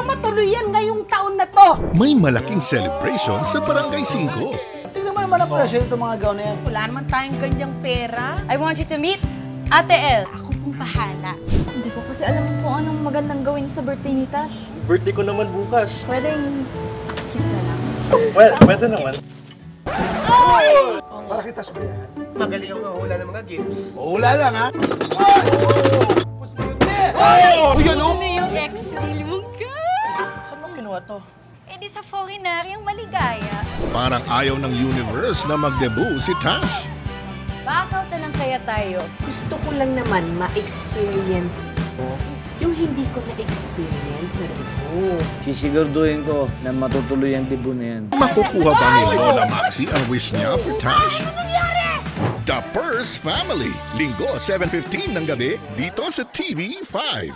matuloy yan ngayong taon na to. May malaking celebration sa Barangay 5. Tingnan mo naman ang presyo itong mga gown na yan. Wala naman tayong ganyang pera. I want you to meet Ate El. Ako pong bahala. Hindi ko kasi alam kung anong magandang gawin sa birthday ni Tash. Birthday ko naman bukas. Pwedeng kiss na lang. Pwede naman. Para kitas ba yan? Magaling ako hula ng mga gifts. Hula lang, ha? Ano yung ex-deal mo ka? Saan mo kinuha to? Eh di sa foreigner yung maligaya. Parang ayaw ng universe na mag-debut si Tash. Bakaw na lang kaya tayo. Gusto ko lang naman ma-experience ko yung hindi ko na-experience na rin ko. Sisiguraduhin ko na matutuloy ang debut na yan. Makukuha ba ni Lola Maxi ang wish niya for Tash? The Purse Family, Linggo 7:15 ng gabi dito sa TV5.